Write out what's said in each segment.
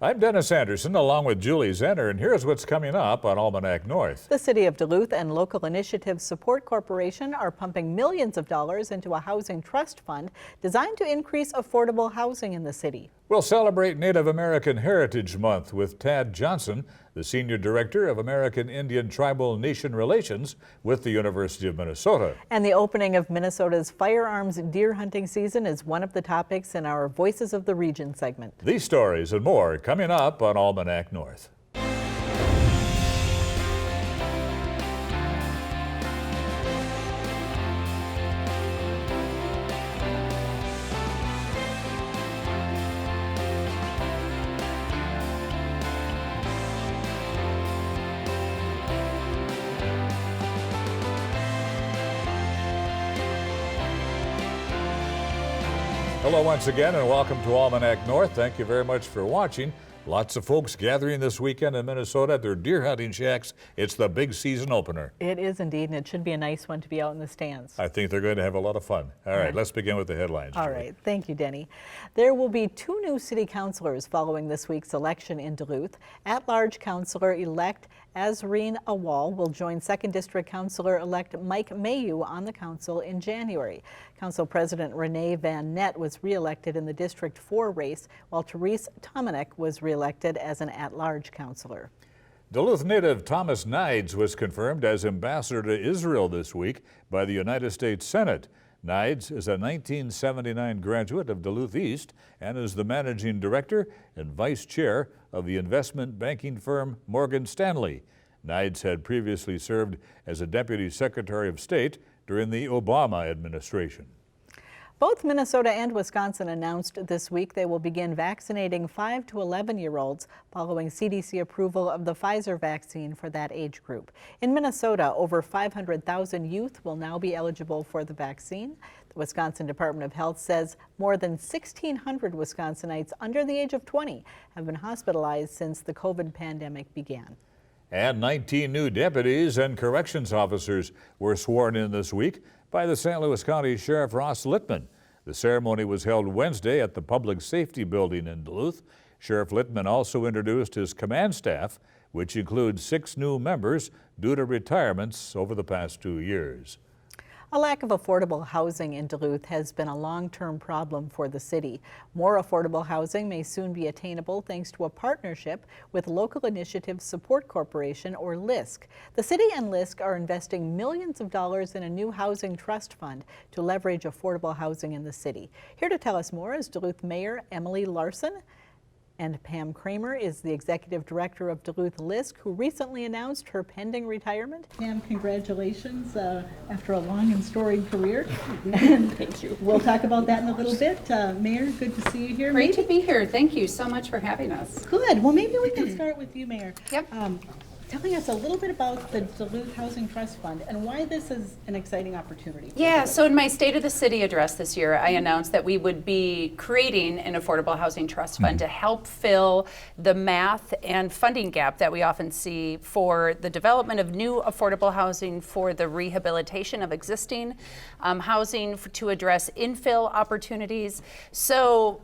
I'm Dennis Anderson along with Julie Zenner, and here's what's coming up on Almanac North. The City of Duluth and Local Initiative Support Corporation are pumping millions of dollars into a housing trust fund designed to increase affordable housing in the city. We'll celebrate Native American Heritage Month with Tad Johnson, the Senior Director of American Indian Tribal Nation Relations with the University of Minnesota. And the opening of Minnesota's firearms deer hunting season is one of the topics in our Voices of the Region segment. These stories and more coming up on Almanac North. Hello once again and welcome to Almanac North. Thank you very much for watching. Lots of folks gathering this weekend in Minnesota at their deer hunting shacks. It's the big season opener. It is indeed, and it should be a nice one to be out in the stands. I think they're going to have a lot of fun. All right, let's begin with the headlines. All right, thank you, Denny. There will be 2 new city councilors following this week's election in Duluth. At-large councilor-elect Azreen Awal will join 2nd District Councilor-elect Mike Mayu on the council in January. Council President Renee Van Nett was re-elected in the District 4 race, while Therese Almanac was re-elected as an at-large councilor. Duluth native Thomas Nides was confirmed as ambassador to Israel this week by the United States Senate. Nides is a 1979 graduate of Duluth East and is the managing director and vice chair of the investment banking firm Morgan Stanley. Nides had previously served as a deputy secretary of state during the Obama administration. Both Minnesota and Wisconsin announced this week they will begin vaccinating 5 to 11-year-olds following CDC approval of the Pfizer vaccine for that age group. In Minnesota, over 500,000 youth will now be eligible for the vaccine. The Wisconsin Department of Health says more than 1,600 Wisconsinites under the age of 20 have been hospitalized since the COVID pandemic began. And 19 new deputies and corrections officers were sworn in this week by the St. Louis County Sheriff Ross Littman. The ceremony was held Wednesday at the Public Safety Building in Duluth. Sheriff Littman also introduced his command staff, which includes 6 new members due to retirements over the past 2 years. A lack of affordable housing in Duluth has been a long-term problem for the city. More affordable housing may soon be attainable thanks to a partnership with Local Initiative Support Corporation, or LISC. The city and LISC are investing millions of dollars in a new housing trust fund to leverage affordable housing in the city. Here to tell us more is Duluth Mayor Emily Larson. And Pam Kramer is the executive director of Duluth LISC, who recently announced her pending retirement. Pam, congratulations after a long and storied career. And thank you. We'll talk about that in a little bit. Mayor, good to see you here. Great to be here. Thank you so much for having us. Good. Well, maybe we can start with you, Mayor. Yep. Telling us a little bit about the Duluth Housing Trust Fund and why this is an exciting opportunity. Yeah, so in my State of the City address this year, I announced that we would be creating an affordable housing trust fund to help fill the math and funding gap that we often see for the development of new affordable housing, for the rehabilitation of existing housing, to address infill opportunities. So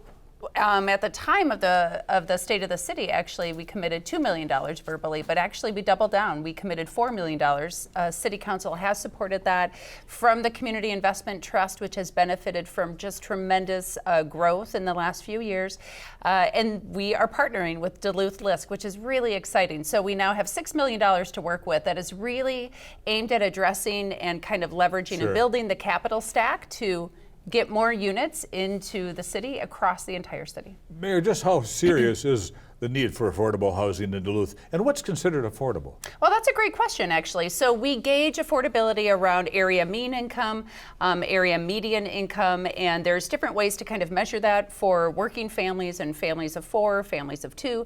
at the time of the State of the City, actually, we committed $2 million verbally, but actually we doubled down. We committed $4 million. City Council has supported that from the Community Investment Trust, which has benefited from just tremendous growth in the last few years. And we are partnering with Duluth LISC, which is really exciting. So we now have $6 million to work with that is really aimed at addressing and kind of leveraging and building the capital stack to get more units into the city across the entire city. Mayor, just how serious is the need for affordable housing in Duluth, and what's considered affordable? Well, that's a great question, actually. So we gauge affordability around area mean income, area median income, and there's different ways to kind of measure that for working families and families of 4, families of 2.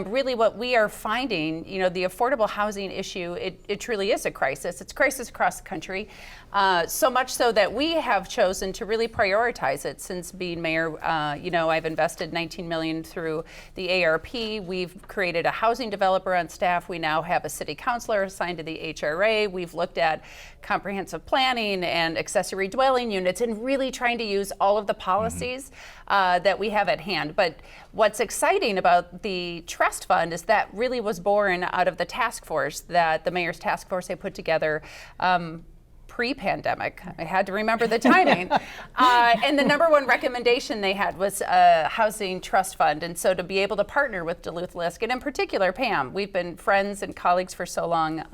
Really what we are finding, you know, the affordable housing issue, it truly is a crisis. It's a crisis across the country, so much so that we have chosen to really prioritize it since being mayor. You know, I've invested $19 million through the ARP CRP. We've created a housing developer on staff. We now have a city councilor assigned to the HRA. We've looked at comprehensive planning and accessory dwelling units and really trying to use all of the policies that we have at hand. But what's exciting about the trust fund is that really was born out of the task force that the mayor's task force had put together pre-pandemic. I had to remember the timing. And the number one recommendation they had was a housing trust fund. And so to be able to partner with Duluth LISC, and in particular Pam, we've been friends and colleagues for so long.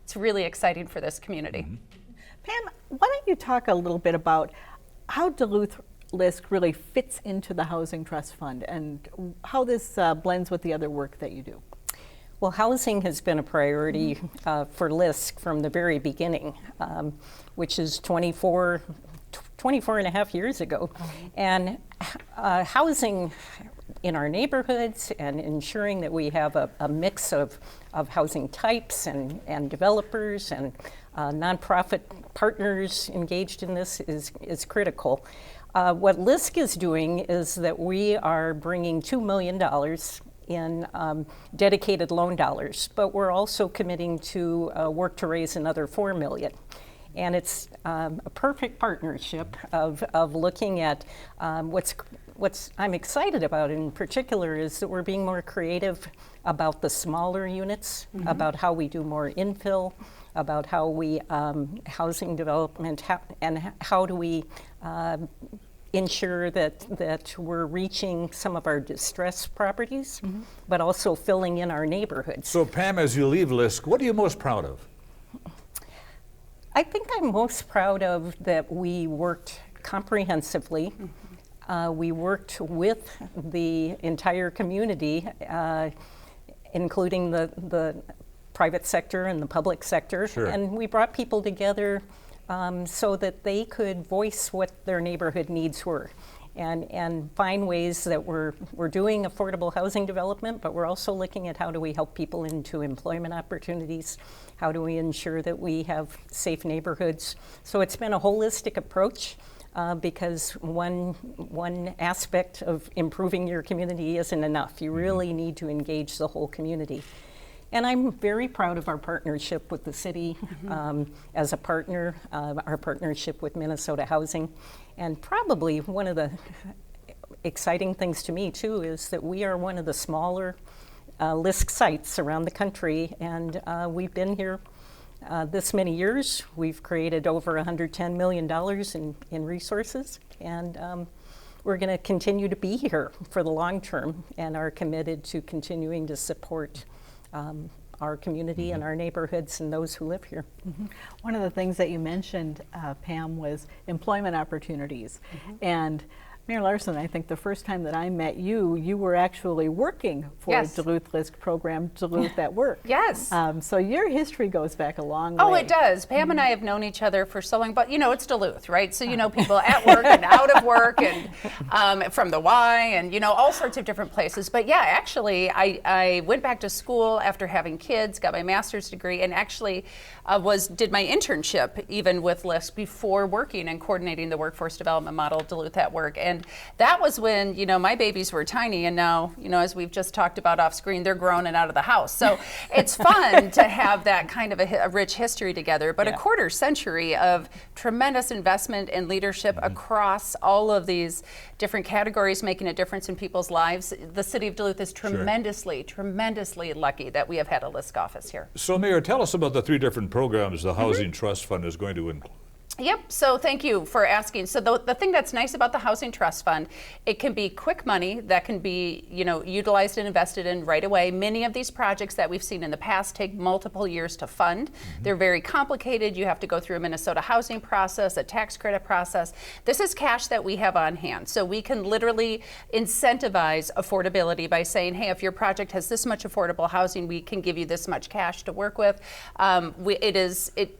It's really exciting for this community. Pam, why don't you talk a little bit about how Duluth LISC really fits into the Housing Trust Fund and how this blends with the other work that you do? Well, housing has been a priority for LISC from the very beginning, which is 24 and a half years ago. And housing in our neighborhoods and ensuring that we have a mix of housing types and developers and nonprofit partners engaged in this is critical. What LISC is doing is that we are bringing $2 million in dedicated loan dollars, but we're also committing to work to raise another $4 million. And it's a perfect partnership of looking at what's I'm excited about in particular is that we're being more creative about the smaller units, about how we do more infill, about how we housing development, and how do we ensure that we're reaching some of our distressed properties, but also filling in our neighborhoods. So Pam, as you leave LISC, what are you most proud of? I think I'm most proud of that we worked comprehensively. We worked with the entire community, including the private sector and the public sector, Sure. and we brought people together so that they could voice what their neighborhood needs were and find ways that we're doing affordable housing development, but we're also looking at how do we help people into employment opportunities, how do we ensure that we have safe neighborhoods. So it's been a holistic approach because one aspect of improving your community isn't enough. You really need to engage the whole community. And I'm very proud of our partnership with the city as a partner, our partnership with Minnesota Housing. And probably one of the exciting things to me too is that we are one of the smaller LISC sites around the country, and we've been here this many years. We've created over $110 million in resources, and we're going to continue to be here for the long term and are committed to continuing to support our community and our neighborhoods and those who live here. One of the things that you mentioned, Pam, was employment opportunities. And Mayor Larson, I think the first time that I met you, you were actually working for Yes. Duluth LISC program, Duluth at Work. Yes. So your history goes back a long way. Oh, it does. Pam and I have known each other for so long, but you know, it's Duluth, right? So you know people at work and out of work and from the Y and, you know, all sorts of different places. But yeah, actually, I went back to school after having kids, got my master's degree, and actually did my internship even with LISC before working and coordinating the workforce development model, Duluth at Work. And that was when, you know, my babies were tiny, and now, you know, as we've just talked about off screen, they're grown and out of the house. So it's fun to have that kind of a rich history together, but a quarter century of tremendous investment and leadership across all of these different categories, making a difference in people's lives. The city of Duluth is tremendously, tremendously lucky that we have had a LISC office here. So Mayor, tell us about the three different programs the Housing Trust Fund is going to include. Yep, so thank you for asking. So the thing that's nice about the Housing Trust Fund, it can be quick money that can be, you know, utilized and invested in right away. Many of these projects that we've seen in the past take multiple years to fund. They're very complicated. You have to go through a Minnesota housing process, a tax credit process. This is cash that we have on hand. So we can literally incentivize affordability by saying, hey, if your project has this much affordable housing, we can give you this much cash to work with.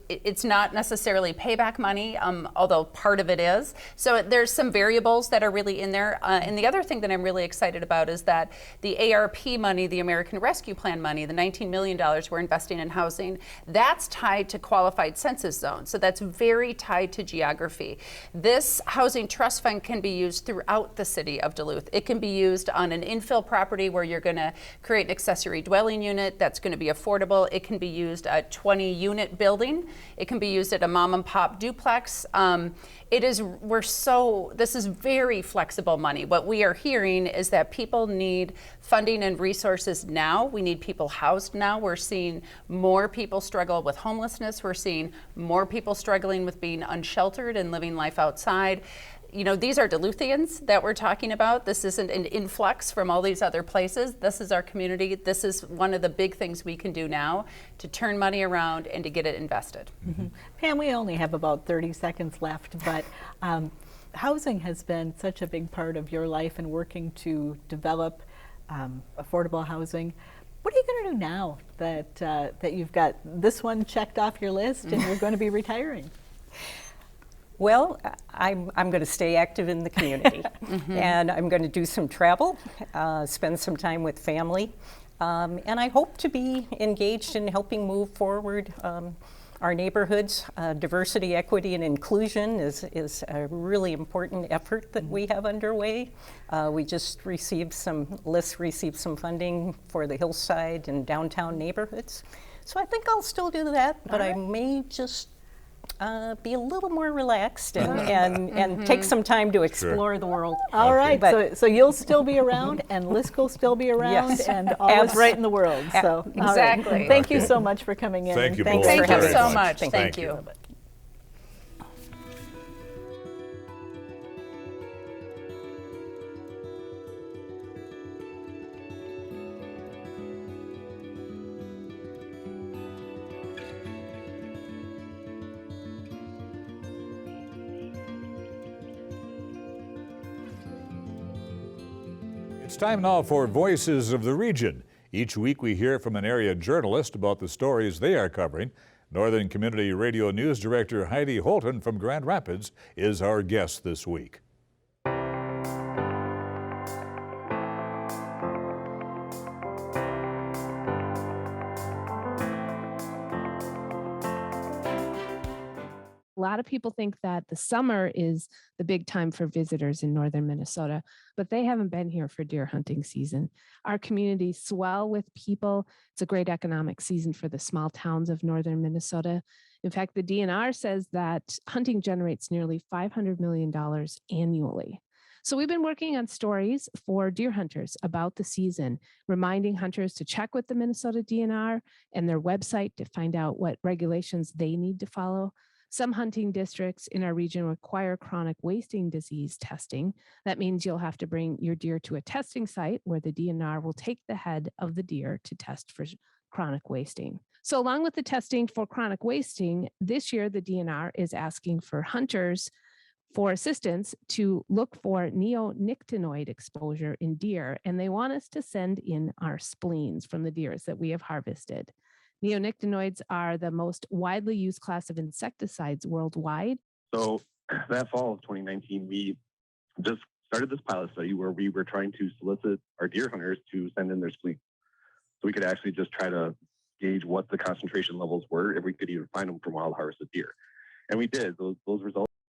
It's not necessarily payback money, although part of it is. So there's some variables that are really in there. And the other thing that I'm really excited about is that the ARP money, the American Rescue Plan money, the $19 million we're investing in housing, that's tied to qualified census zones. So that's very tied to geography. This housing trust fund can be used throughout the city of Duluth. It can be used on an infill property where you're going to create an accessory dwelling unit that's going to be affordable. It can be used at 20-unit building. It can be used at a mom and pop duplex. This is very flexible money. What we are hearing is that people need funding and resources now. We need people housed now. We're seeing more people struggle with homelessness. We're seeing more people struggling with being unsheltered and living life outside. You know, these are Duluthians that we're talking about. This isn't an influx from all these other places. This is our community. This is one of the big things we can do now to turn money around and to get it invested. Mm-hmm. Pam, we only have about 30 seconds left, but housing has been such a big part of your life and working to develop affordable housing. What are you going to do now that you've got this one checked off your list and you're going to be retiring? Well, I'm going to stay active in the community, and I'm going to do some travel, spend some time with family, and I hope to be engaged in helping move forward our neighborhoods. Diversity, equity, and inclusion is a really important effort that we have underway. We just received some funding for the hillside and downtown neighborhoods. So I think I'll still do that, but I may just be a little more relaxed and take some time to explore the world. All right, so you'll still be around, and Lisk will still be around, Yes. and all is right in the world. So Exactly. all right. Thank you so much for coming in. Thank you Thanks both for Thank you having so us. much. Thank Thank you. you. It's time now for Voices of the Region. Each week we hear from an area journalist about the stories they are covering. Northern Community Radio News Director Heidi Holton from Grand Rapids is our guest this week. A lot of people think that the summer is the big time for visitors in northern Minnesota, but they haven't been here for deer hunting season. Our communities swell with people. It's a great economic season for the small towns of northern Minnesota. In fact, the DNR says that hunting generates nearly $500 million annually. So we've been working on stories for deer hunters about the season, reminding hunters to check with the Minnesota DNR and their website to find out what regulations they need to follow. Some hunting districts in our region require chronic wasting disease testing. That means you'll have to bring your deer to a testing site where the DNR will take the head of the deer to test for chronic wasting. So along with the testing for chronic wasting, this year the DNR is asking for hunters for assistance to look for neonicotinoid exposure in deer, and they want us to send in our spleens from the deers that we have harvested. Neonicotinoids are the most widely used class of insecticides worldwide. So that fall of 2019, we just started this pilot study where we were trying to solicit our deer hunters to send in their spleen. So we could actually just try to gauge what the concentration levels were, if we could even find them from wild harvested deer. And we did. Those results